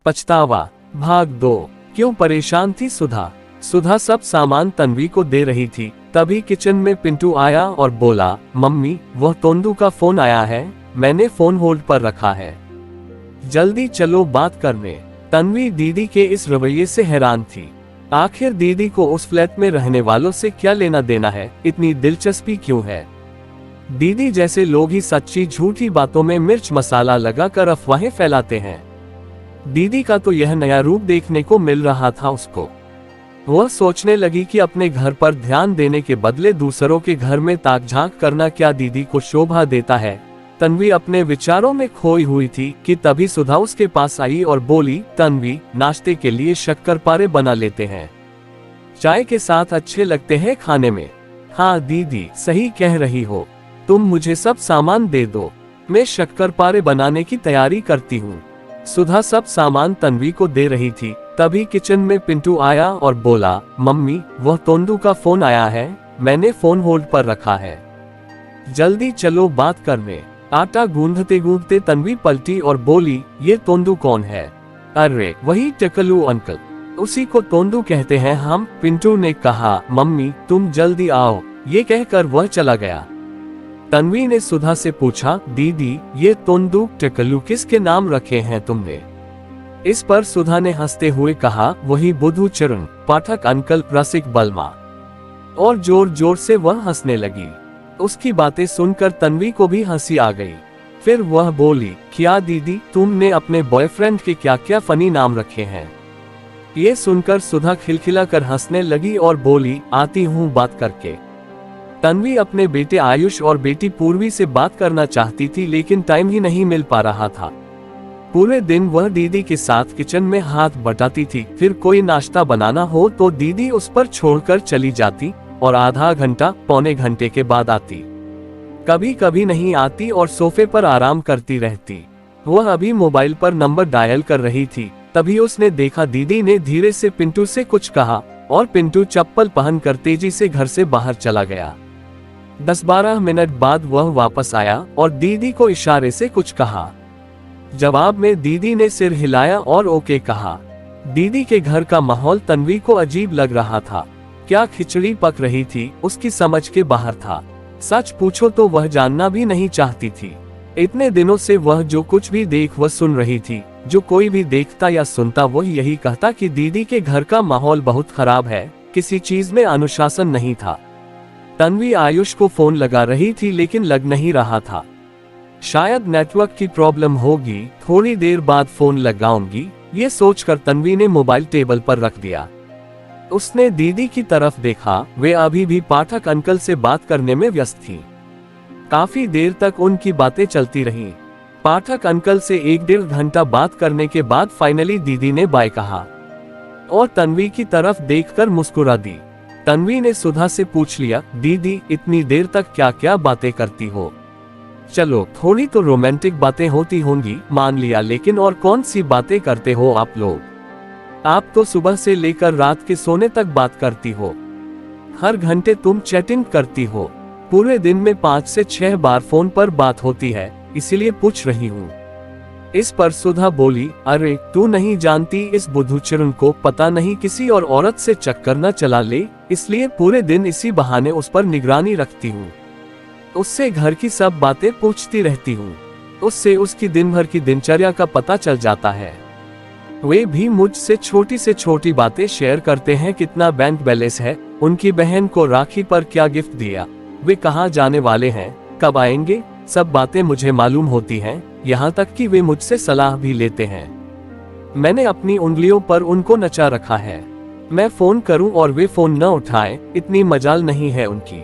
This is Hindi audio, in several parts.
पछतावा भाग 2। क्यों परेशान थी सुधा। सुधा सब सामान तन्वी को दे रही थी, तभी किचन में पिंटू आया और बोला, मम्मी वह तोंदू का फोन आया है, मैंने फोन होल्ड पर रखा है, जल्दी चलो बात करने। तन्वी दीदी के इस रवैये से हैरान थी। आखिर दीदी को उस फ्लैट में रहने वालों से क्या लेना देना है, इतनी दिलचस्पी क्यों है। दीदी जैसे लोग ही सच्ची झूठी बातों में मिर्च मसाला लगाकर अफवाहें फैलाते हैं। दीदी का तो यह नया रूप देखने को मिल रहा था उसको। वह सोचने लगी कि अपने घर पर ध्यान देने के बदले दूसरों के घर में ताक झांक करना क्या दीदी को शोभा देता है। तन्वी अपने विचारों में खोई हुई थी कि तभी सुधा उसके पास आई और बोली, तन्वी नाश्ते के लिए शक्करपारे बना लेते हैं, चाय के साथ अच्छे लगते हैं खाने में। हाँ दीदी सही कह रही हो, तुम मुझे सब सामान दे दो, मैं शक्करपारे बनाने की तैयारी करती हूँ। सुधा सब सामान तन्वी को दे रही थी, तभी किचन में पिंटू आया और बोला, मम्मी वह तोंदू का फोन आया है, मैंने फोन होल्ड पर रखा है, जल्दी चलो बात करने। आटा गूंधते गूंधते तन्वी पलटी और बोली, ये तोंदू कौन है। अरे वही टकलू अंकल, उसी को तोंदू कहते हैं हम। पिंटू ने कहा, मम्मी तुम जल्दी आओ, ये कहकर वह चला गया। तन्वी ने सुधा से पूछा, दीदी ये तोंदू टकलू किसके नाम रखे हैं तुमने। इस पर सुधा ने हंसते हुए कहा, वही बुधू चरण पाठक अंकल रसिक बलमा। और जोर जोर से वह हंसने लगी। उसकी बातें सुनकर तन्वी को भी हंसी आ गई। फिर वह बोली, क्या दीदी तुमने अपने बॉयफ्रेंड के क्या क्या फनी नाम रखे हैं। ये सुनकर सुधा खिलखिला कर हंसने लगी और बोली, आती हूँ बात करके। तन्वी अपने बेटे आयुष और बेटी पूर्वी से बात करना चाहती थी, लेकिन टाइम ही नहीं मिल पा रहा था। पूरे दिन वह दीदी के साथ किचन में हाथ बटाती थी। फिर कोई नाश्ता बनाना हो तो दीदी उस पर छोड़कर चली जाती और आधा घंटा पौने घंटे के बाद आती। कभी कभी नहीं आती और सोफे पर आराम करती रहती। वह अभी मोबाइल पर नंबर डायल कर रही थी, तभी उसने देखा दीदी ने धीरे से पिंटू से कुछ कहा और पिंटू चप्पल पहनकर तेजी से घर से बाहर चला गया। 10-12 मिनट बाद वह वापस आया और दीदी को इशारे से कुछ कहा। जवाब में दीदी ने सिर हिलाया और ओके कहा। दीदी के घर का माहौल तन्वी को अजीब लग रहा था। क्या खिचड़ी पक रही थी उसकी समझ के बाहर था। सच पूछो तो वह जानना भी नहीं चाहती थी। इतने दिनों से वह जो कुछ भी देख वह सुन रही थी। जो कोई भी देखता या सुनता वह यही कहता कि दीदी के घर का माहौल बहुत खराब है, किसी चीज में अनुशासन नहीं था। तन्वी आयुष को फोन लगा रही थी लेकिन लग नहीं रहा था। शायद नेटवर्क की प्रॉब्लम होगी, थोड़ी देर बाद फोन लगाऊंगी, ये सोचकर तन्वी ने मोबाइल टेबल पर रख दिया। उसने दीदी की तरफ देखा, वे अभी भी पाठक अंकल से बात करने में व्यस्त थी। काफी देर तक उनकी बातें चलती रहीं। पाठक अंकल से 1-1.5 घंटा बात करने के बाद फाइनली दीदी ने बाय कहा और तन्वी की तरफ देखकर मुस्कुरा दी। तन्वी ने सुधा से पूछ लिया, दीदी इतनी देर तक क्या क्या बातें करती हो। चलो थोड़ी तो रोमांटिक बातें होती होंगी, मान लिया, लेकिन और कौन सी बातें करते हो आप लोग। आप तो सुबह से लेकर रात के सोने तक बात करती हो, हर घंटे तुम चैटिंग करती हो, पूरे दिन में 5 से 6 बार फोन पर बात होती है, इसीलिए पूछ रही हूँ। इस पर सुधा बोली, अरे तू नहीं जानती इस बुद्धूचरण को, पता नहीं किसी और औरत से चक्कर न चला ले, इसलिए पूरे दिन इसी बहाने उस पर निगरानी रखती हूँ। उससे घर की सब बातें पूछती रहती हूँ, उससे उसकी दिन भर की दिनचर्या का पता चल जाता है। वे भी मुझसे छोटी से छोटी बातें शेयर करते हैं, कितना बैंक बैलेंस है, उनकी बहन को राखी पर क्या गिफ्ट दिया, वे कहाँ जाने वाले हैं, कब आएंगे, सब बातें मुझे मालूम होती हैं। यहाँ तक कि वे मुझसे सलाह भी लेते हैं। मैंने अपनी उंगलियों पर उनको नचा रखा है। मैं फोन करूं और वे फोन न उठाएं, इतनी मजाल नहीं है उनकी,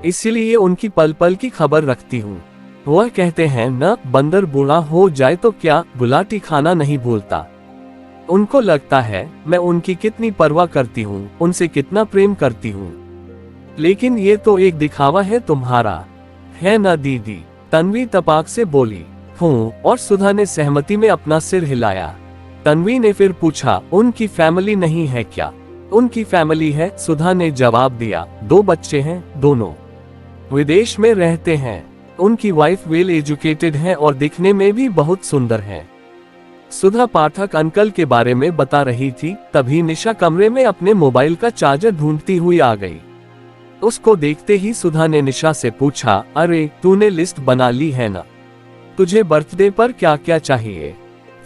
इसीलिए उनकी पल पल की खबर रखती हूँ। वह कहते हैं न, बंदर बूढ़ा हो जाए तो क्या गुलाटी खाना नहीं भूलता। उनको लगता है मैं उनकी कितनी परवाह करती हूँ, उनसे कितना प्रेम करती हूँ, लेकिन ये तो एक दिखावा है तुम्हारा, है ना दीदी। तन्वी तपाक से बोली, हूँ, और सुधा ने सहमति में अपना सिर हिलाया। तन्वी ने फिर पूछा, उनकी फैमिली नहीं है क्या। उनकी फैमिली है, सुधा ने जवाब दिया, 2 बच्चे हैं, दोनों विदेश में रहते हैं। उनकी वाइफ वेल एजुकेटेड है और दिखने में भी बहुत सुंदर है। सुधा पाठक अंकल के बारे में बता रही थी, तभी निशा कमरे में अपने मोबाइल का चार्जर ढूंढती हुई आ गई। उसको देखते ही सुधा ने निशा से पूछा, अरे तूने लिस्ट बना ली है ना? तुझे बर्थडे पर क्या क्या चाहिए?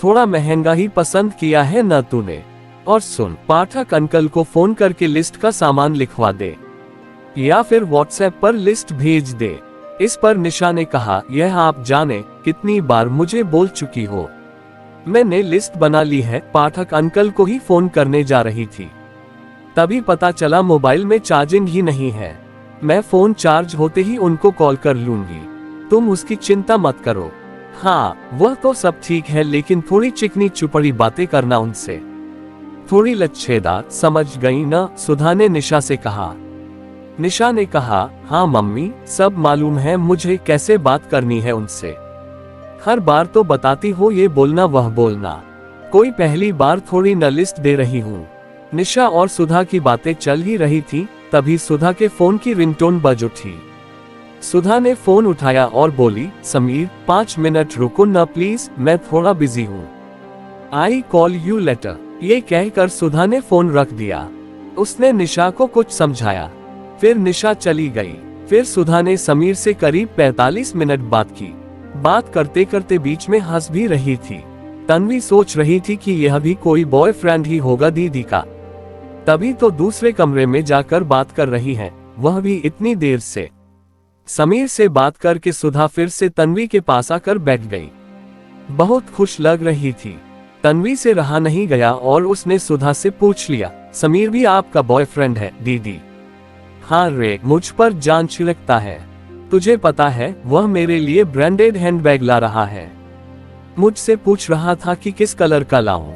थोड़ा महंगा ही पसंद किया है ना तूने? और सुन, पाठक अंकल को फोन करके लिस्ट का सामान लिखवा दे या फिर व्हाट्सएप पर लिस्ट भेज दे। इस पर निशा ने कहा, यह आप जाने कितनी बार मुझे बोल चुकी हो। मैंने लिस्ट बना ली है। पाठक अंकल को ही फोन करने जा रही थी, तभी पता चला मोबाइल में चार्जिंग ही नहीं है। मैं फोन चार्ज होते ही उनको कॉल कर लूंगी, तुम उसकी चिंता मत करो। हाँ वह तो सब ठीक है, लेकिन थोड़ी चिकनी चुपड़ी बातें करना उनसे, थोड़ी लच्छेदार, समझ गई ना? सुधा ने निशा से कहा। निशा ने कहा, हाँ मम्मी, सब मालूम है मुझे कैसे बात करनी है उनसे। हर बार तो बताती हो ये बोलना वह बोलना, कोई पहली बार थोड़ी न लिस्ट दे रही हूँ। निशा और सुधा की बातें चल ही रही थी, तभी सुधा के फोन की रिंगटोन बज उठी। सुधा ने फोन उठाया और बोली, समीर 5 मिनट रुको न प्लीज, मैं थोड़ा बिजी हूँ। I call you later. ये कहकर सुधा ने फोन रख दिया। उसने निशा को कुछ समझाया, फिर निशा चली गई। फिर सुधा ने समीर से करीब 45 मिनट बात की। बात करते करते बीच में हंस भी रही थी। तन्वी सोच रही थी कि यह भी कोई बॉयफ्रेंड ही होगा दीदी का। तभी तो दूसरे कमरे में जाकर बात कर रही है, वह भी इतनी देर से। समीर से बात करके सुधा फिर से तन्वी के पास आकर बैठ गई। बहुत खुश लग रही थी। तन्वी से रहा नहीं गया और उसने सुधा से पूछ लिया, समीर भी आपका बॉयफ्रेंड है दीदी? हाँ रे, मुझ पर जान छिड़कता है। तुझे पता है वह मेरे लिए ब्रांडेड हैंडबैग ला रहा है। मुझसे पूछ रहा था कि किस कलर का लाऊं,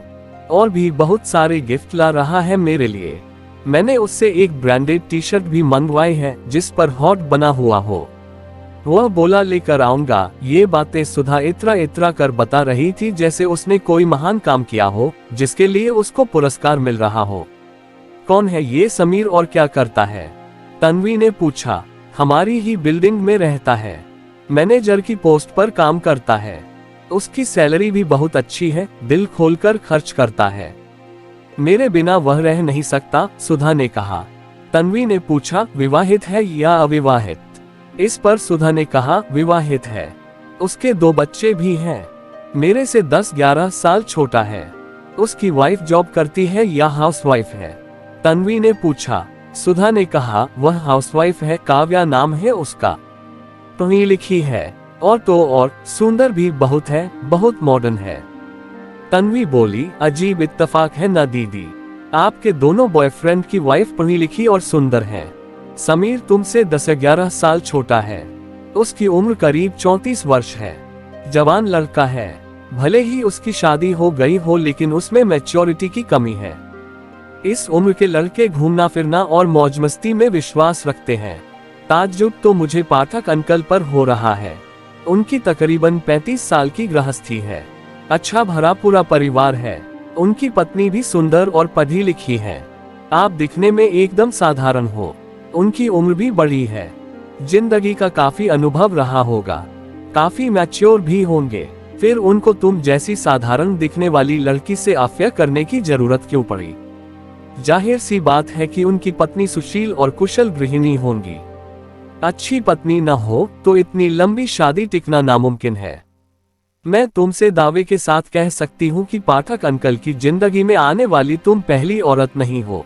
और भी बहुत सारे गिफ्ट ला रहा है मेरे लिए। मैंने उससे एक ब्रांडेड टी शर्ट भी मंगवाई है जिस पर हॉट बना हुआ हो। वह बोला लेकर आऊंगा। ये बातें सुधा इतरा इतरा कर बता रही थी जैसे उसने कोई महान काम किया हो जिसके लिए उसको पुरस्कार मिल रहा हो। कौन है ये समीर और क्या करता है? तन्वी ने पूछा। हमारी ही बिल्डिंग में रहता है, मैनेजर की पोस्ट पर काम करता है। उसकी सैलरी भी बहुत अच्छी है, दिल खोलकर खर्च करता है। मेरे बिना वह रह नहीं सकता, सुधा ने कहा। तन्वी ने पूछा, विवाहित है या अविवाहित? इस पर सुधा ने कहा, विवाहित है। उसके 2 बच्चे भी हैं। मेरे से 10-11 साल छोटा है। उसकी वाइफ जॉब करती है या हाउसवाइफ है? तन्वी ने पूछा। सुधा ने कहा, वह हाउसवाइफ है, काव्या नाम है उसका। पढ़ी लिखी है और तो और सुंदर भी बहुत है, बहुत मॉडर्न है। तन्वी बोली, अजीब इत्तेफाक है ना दीदी, आपके दोनों बॉयफ्रेंड की वाइफ पढ़ी लिखी और सुंदर है। समीर तुमसे 10-11 साल छोटा है। उसकी उम्र करीब 34 वर्ष है। जवान लड़का है। भले ही उसकी शादी हो गई हो, लेकिन उसमें मैच्योरिटी की कमी है। इस उम्र के लड़के घूमना फिरना और मौज मस्ती में विश्वास रखते हैं। ताज्जुब तो मुझे पाठक अंकल पर हो रहा है। उनकी तकरीबन 35 साल की गृहस्थी है। अच्छा भरा पूरा परिवार है। उनकी पत्नी भी सुंदर और पढ़ी लिखी है। आप दिखने में एकदम साधारण हो। उनकी उम्र भी बड़ी है। जिंदगी का काफी अनुभव रहा होगा। काफी मैच्योर भी होंगे। फिर उनको तुम जैसी साधारण दिखने वाली लड़की से अफेयर करने की जरूरत क्यों पड़ी? जाहिर सी बात है कि उनकी पत्नी सुशील और कुशल गृहिणी होंगी। अच्छी पत्नी न हो तो इतनी लंबी शादी टिकना नामुमकिन है। मैं तुमसे दावे के साथ कह सकती हूँ कि पाठक अंकल की जिंदगी में आने वाली तुम पहली औरत नहीं हो।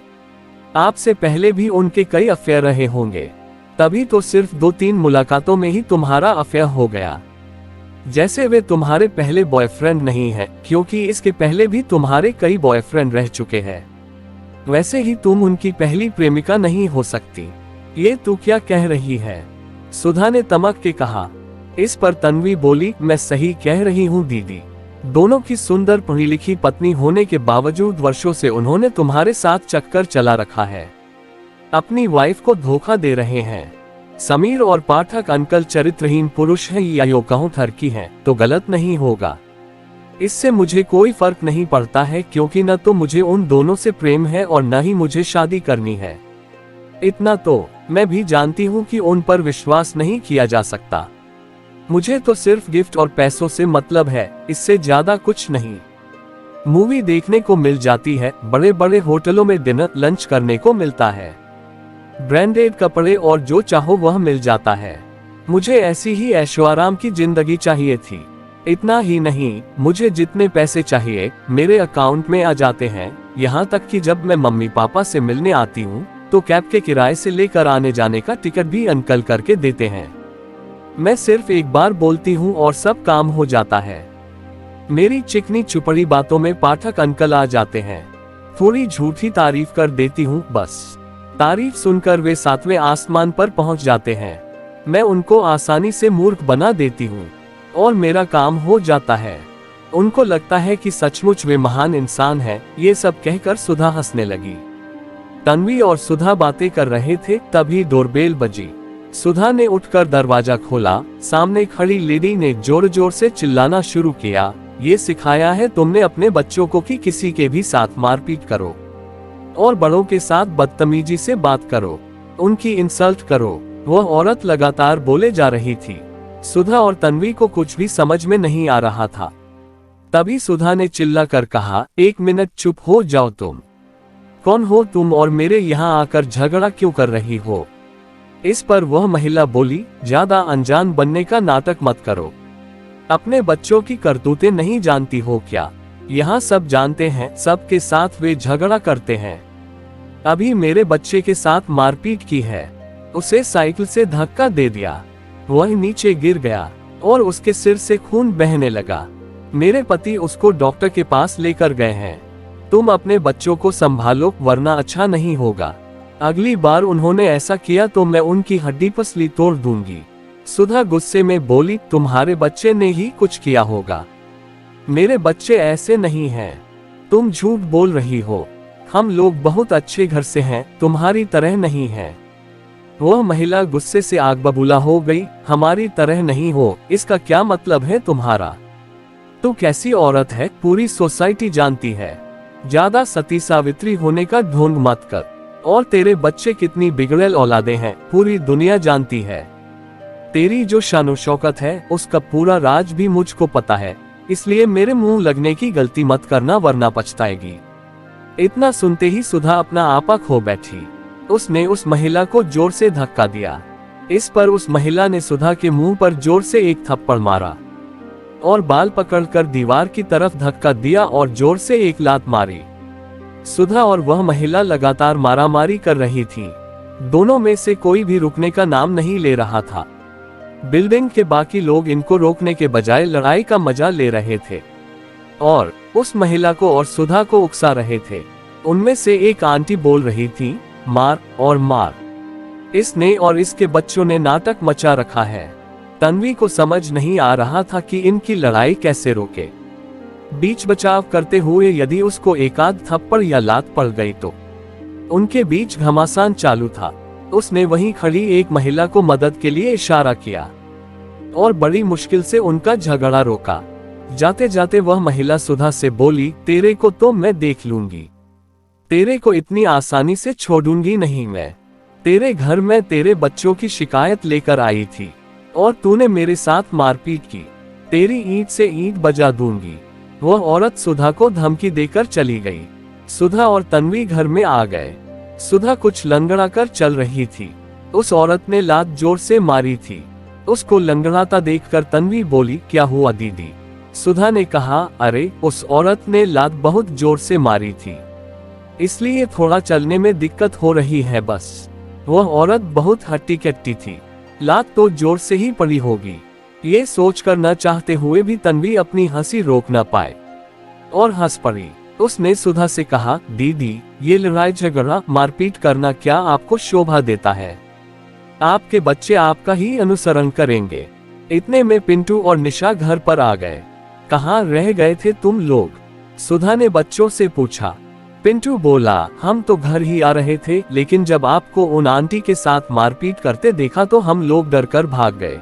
आपसे पहले भी उनके कई अफेयर रहे होंगे, तभी तो सिर्फ 2-3 मुलाकातों में ही तुम्हारा अफेयर हो गया। जैसे वे तुम्हारे पहले बॉयफ्रेंड नहीं है, क्योंकि इसके पहले भी तुम्हारे कई बॉयफ्रेंड रह चुके हैं। वैसे ही तुम उनकी पहली प्रेमिका नहीं हो सकती। ये तू क्या कह रही है? सुधा ने तमक के कहा। इस पर तन्वी बोली, मैं सही कह रही हूँ दीदी। दोनों की सुंदर पढ़ी लिखी पत्नी होने के बावजूद वर्षों से उन्होंने तुम्हारे साथ चक्कर चला रखा है। अपनी वाइफ को धोखा दे रहे हैं। समीर और पाठक अंकल चरित्रहीन पुरुष हैं या यूं कहूं ठरकी हैं तो गलत नहीं होगा। इससे मुझे कोई फर्क नहीं पड़ता है, क्योंकि न तो मुझे उन दोनों से प्रेम है और न ही मुझे शादी करनी है। इतना तो मैं भी जानती हूँ कि उन पर विश्वास नहीं किया जा सकता। मुझे तो सिर्फ गिफ्ट और पैसों से मतलब है, इससे ज्यादा कुछ नहीं। मूवी देखने को मिल जाती है, बड़े बड़े होटलों में डिनर लंच करने को मिलता है, ब्रांडेड कपड़े और जो चाहो वह मिल जाता है। मुझे ऐसी ही ऐशो आराम की जिंदगी चाहिए थी। इतना ही नहीं, मुझे जितने पैसे चाहिए मेरे अकाउंट में आ जाते हैं। यहाँ तक कि जब मैं मम्मी पापा से मिलने आती हूँ तो कैब के किराए से लेकर आने जाने का टिकट भी अंकल करके देते हैं। मैं सिर्फ एक बार बोलती हूँ और सब काम हो जाता है। मेरी चिकनी चुपड़ी बातों में पाठक अंकल आ जाते हैं। थोड़ी झूठी तारीफ कर देती हूँ, बस तारीफ सुनकर वे 7वें आसमान पर पहुँच जाते हैं। मैं उनको आसानी से मूर्ख बना देती हूँ और मेरा काम हो जाता है। उनको लगता है कि सचमुच वे महान इंसान हैं। ये सब कहकर सुधा हंसने लगी। तन्वी और सुधा बातें कर रहे थे, तभी डोरबेल बजी। सुधा ने उठकर दरवाजा खोला। सामने खड़ी लेडी ने जोर जोर से चिल्लाना शुरू किया, ये सिखाया है तुमने अपने बच्चों को कि किसी के भी साथ मारपीट करो और बड़ों के साथ बदतमीजी से बात करो, उनकी इंसल्ट करो। वह औरत लगातार बोले जा रही थी। सुधा और तन्वी को कुछ भी समझ में नहीं आ रहा था। तभी सुधा ने चिल्ला कर कहा, 1 मिनट चुप हो जाओ। तुम कौन हो तुम और मेरे यहाँ आकर झगड़ा क्यों कर रही हो? इस पर वह महिला बोली, ज्यादा अनजान बनने का नाटक मत करो। अपने बच्चों की करतूतें नहीं जानती हो क्या? यहाँ सब जानते हैं, सबके साथ वे झगड़ा करते हैं। अभी मेरे बच्चे के साथ मारपीट की है, उसे साइकिल से धक्का दे दिया, वह नीचे गिर गया और उसके सिर से खून बहने लगा। मेरे पति उसको डॉक्टर के पास लेकर गए हैं। तुम अपने बच्चों को संभालो वरना अच्छा नहीं होगा। अगली बार उन्होंने ऐसा किया तो मैं उनकी हड्डी पसली तोड़ दूंगी। सुधा गुस्से में बोली, तुम्हारे बच्चे ने ही कुछ किया होगा, मेरे बच्चे ऐसे नहीं हैं। तुम झूठ बोल रही हो। हम लोग बहुत अच्छे घर से हैं, तुम्हारी तरह नहीं हैं। वह महिला गुस्से से आग बबूला हो गई। हमारी तरह नहीं हो, इसका क्या मतलब है तुम्हारा? तू कैसी औरत है, पूरी सोसाइटी जानती है। ज्यादा सती सावित्री होने का ढोंग मत कर। और तेरे बच्चे कितनी बिगड़ेल औलादे हैं, पूरी दुनिया जानती है। तेरी जो शानो शौकत है उसका पूरा राज भी मुझको पता है, इसलिए मेरे मुंह लगने की गलती मत करना वरना पछताएगी। इतना सुनते ही सुधा अपना आपा खो बैठी। उसने उस महिला को जोर से धक्का दिया। इस पर उस महिला ने सुधा के मुंह पर जोर से एक थप्पड़ मारा और बाल पकड़कर दीवार की तरफ धक्का दिया और जोर से एक लात मारी। सुधा और वह महिला लगातार मारामारी कर रही थी। दोनों में से कोई भी रुकने का नाम नहीं ले रहा था। बिल्डिंग के बाकी लोग इनको रोकने के बजाय लड़ाई का मजा ले रहे थे और उस महिला को और सुधा को उकसा रहे थे। उनमें से एक आंटी बोल रही थी, मार और मार। इसने और इसके बच्चों ने नाटक मचा रखा है। तन्वी को समझ नहीं आ रहा था कि इनकी लड़ाई कैसे रोके। बीच बचाव करते हुए यदि उसको एकाध थप्पड़ या लात पड़ गई तो। उनके बीच घमासान चालू था। उसने वहीं खड़ी एक महिला को मदद के लिए इशारा किया और बड़ी मुश्किल से उनका झगड़ा रोका। जाते जाते वह महिला सुधा से बोली, तेरे को तो मैं देख लूंगी, तेरे को इतनी आसानी से छोड़ूंगी नहीं मैं। तेरे घर में तेरे बच्चों की शिकायत लेकर आई थी और तूने मेरे साथ मारपीट की, तेरी ईंट से ईंट बजा दूंगी। वह औरत सुधा को धमकी देकर चली गई। सुधा और तन्वी घर में आ गए। सुधा कुछ लंगड़ा कर चल रही थी। उस औरत ने लात जोर से मारी थी। उसको लंगड़ाता देखकर तन्वी बोली, क्या हुआ दीदी? सुधा ने कहा, अरे उस औरत ने लात बहुत जोर से मारी थी, इसलिए थोड़ा चलने में दिक्कत हो रही है बस। वह औरत बहुत हट्टी कट्टी थी, लात तो जोर से ही पड़ी होगी। ये सोचकर न चाहते हुए भी तन्वी अपनी हंसी रोक न पाए और हंस पड़ी। उसने सुधा से कहा, दीदी ये लड़ाई झगड़ा मारपीट करना क्या आपको शोभा देता है? आपके बच्चे आपका ही अनुसरण करेंगे। इतने में पिंटू और निशा घर पर आ गए। कहाँ रह गए थे तुम लोग? सुधा ने बच्चों से पूछा। पिंटू बोला, हम तो घर ही आ रहे थे, लेकिन जब आपको उन आंटी के साथ मारपीट करते देखा तो हम लोग डर कर भाग गए।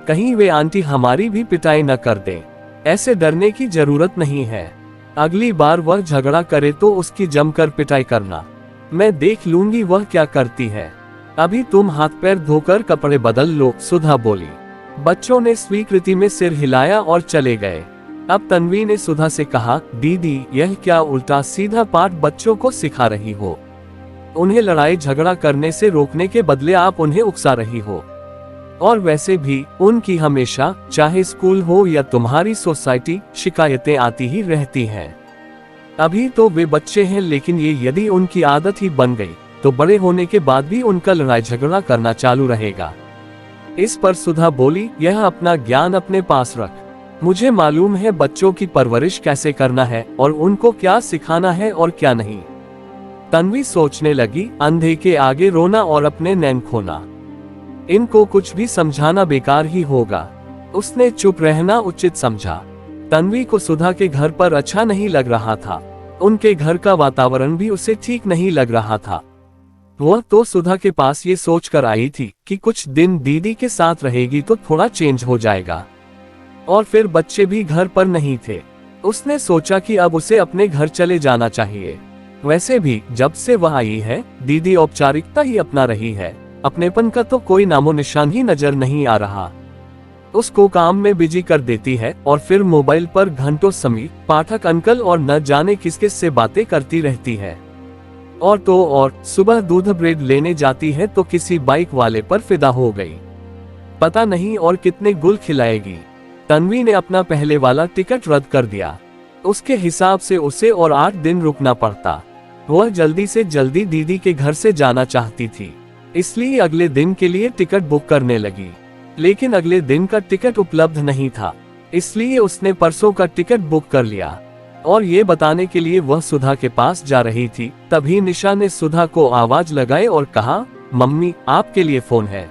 कहीं वे आंटी हमारी भी पिटाई न कर दें। ऐसे डरने की जरूरत नहीं है। अगली बार वह झगड़ा करे तो उसकी जमकर पिटाई करना। मैं देख लूंगी वह क्या करती है। अभी तुम हाथ पैर धोकर कपड़े बदल लो, सुधा बोली। बच्चों ने स्वीकृति में सिर हिलाया और चले गए। अब तन्वी ने सुधा से कहा, दीदी यह क्या उल्टा सीधा पाठ बच्चों को सिखा रही हो? उन्हें लड़ाई झगड़ा करने से रोकने के बदले आप उन्हें उकसा रही हो। और वैसे भी उनकी हमेशा, चाहे स्कूल हो या तुम्हारी सोसाइटी, शिकायतें आती ही रहती हैं। अभी तो वे बच्चे हैं, लेकिन ये यदि उनकी आदत ही बन गई तो बड़े होने के बाद भी उनका लड़ाई झगड़ा करना चालू रहेगा। इस पर सुधा बोली, यह अपना ज्ञान अपने पास रख। मुझे मालूम है बच्चों की परवरिश कैसे करना है और उनको क्या सिखाना है और क्या नहीं। तन्वी सोचने लगी, अंधे के आगे रोना और अपने नैन खोना, इनको कुछ भी समझाना बेकार ही होगा। उसने चुप रहना उचित समझा। तन्वी को सुधा के घर पर अच्छा नहीं लग रहा था। उनके घर का वातावरण भी उसे ठीक नहीं लग रहा था। वह तो सुधा के पास ये सोच कर आई थी कि कुछ दिन दीदी के साथ रहेगी तो थोड़ा चेंज हो जाएगा। और फिर बच्चे भी घर पर नहीं थे। उसने सोचा कि अब उसे अपने घर चले जाना चाहिए। वैसे भी जब से वह आई है, दीदी औपचारिकता ही अपना रही है। अपनेपन का तो कोई नामो निशान ही नजर नहीं आ रहा। उसको काम में बिजी कर देती है और फिर मोबाइल पर घंटों समीर, पाठक अंकल और न जाने किस किस से बातें करती रहती है। और तो और सुबह दूध ब्रेड लेने जाती है तो किसी बाइक वाले पर फिदा हो गई। पता नहीं और कितने गुल खिलाएगी। तन्वी ने अपना पहले वाला टिकट रद्द कर दिया। उसके हिसाब से उसे और 8 दिन रुकना पड़ता। वह जल्दी से जल्दी दीदी के घर से जाना चाहती थी, इसलिए अगले दिन के लिए टिकट बुक करने लगी। लेकिन अगले दिन का टिकट उपलब्ध नहीं था, इसलिए उसने परसों का टिकट बुक कर लिया। और ये बताने के लिए वह सुधा के पास जा रही थी, तभी निशा ने सुधा को आवाज लगाई और कहा, मम्मी आपके लिए फोन है।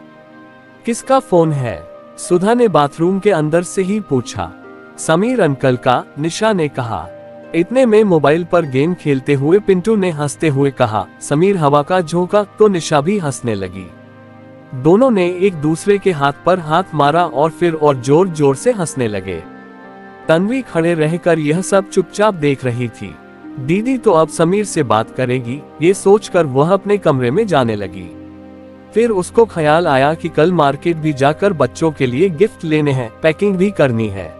किसका फोन है? सुधा ने बाथरूम के अंदर से ही पूछा। समीर अंकल का, निशा ने कहा। इतने में मोबाइल पर गेम खेलते हुए पिंटू ने हंसते हुए कहा। समीर हवा का झोंका तो निशा भी हंसने लगी। दोनों ने एक दूसरे के हाथ पर हाथ मारा और फिर और जोर जोर से हंसने लगे। तन्वी खड़े रहकर यह सब चुपचाप देख रही थी। दीदी तो अब समीर से बात करेगी, ये सोचकर वह अपने कमरे में जाने लगी। फिर उसको ख्याल आया कि कल मार्केट भी जाकर बच्चों के लिए गिफ्ट लेने हैं, पैकिंग भी करनी है।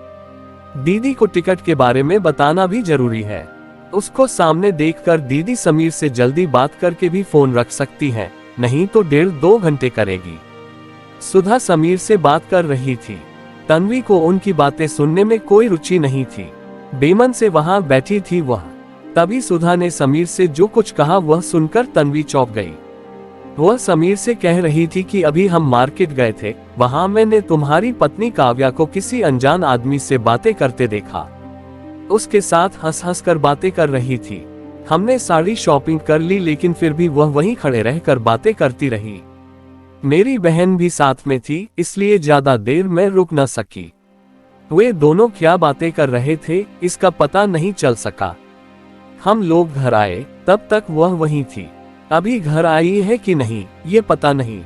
दीदी को टिकट के बारे में बताना भी जरूरी है। उसको सामने देखकर दीदी समीर से जल्दी बात करके भी फोन रख सकती है, नहीं तो 1.5-2 घंटे करेगी। सुधा समीर से बात कर रही थी। तन्वी को उनकी बातें सुनने में कोई रुचि नहीं थी। बेमन से वहां बैठी थी वह। तभी सुधा ने समीर से जो कुछ कहा वह सुनकर तन्वी चौंक गई। वह समीर से कह रही थी कि अभी हम मार्केट गए थे, वहां मैंने तुम्हारी पत्नी काव्या को किसी अनजान आदमी से बातें करते देखा। उसके साथ हंस हंस कर बातें कर रही थी। हमने सारी शॉपिंग कर ली, लेकिन फिर भी वह वहीं खड़े रहकर बातें करती रही। मेरी बहन भी साथ में थी, इसलिए ज्यादा देर में रुक न सकी। वे दोनों क्या बातें कर रहे थे इसका पता नहीं चल सका। हम लोग घर आए, तब तक वह वहीं थी। अभी घर आई है कि नहीं ये पता नहीं,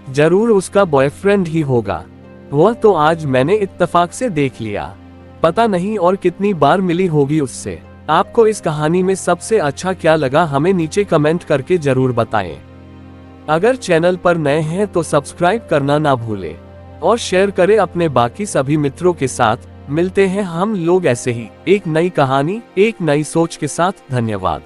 जरूर उसका बॉयफ्रेंड ही होगा। वह तो आज मैंने इत्तेफाक से देख लिया, पता नहीं और कितनी बार मिली होगी उससे। आपको इस कहानी में सबसे अच्छा क्या लगा हमें नीचे कमेंट करके जरूर बताएं। अगर चैनल पर नए हैं तो सब्सक्राइब करना ना भूलें और शेयर करें अपने बाकी सभी मित्रों के साथ। मिलते हैं हम लोग ऐसे ही एक नई कहानी, एक नई सोच के साथ। धन्यवाद।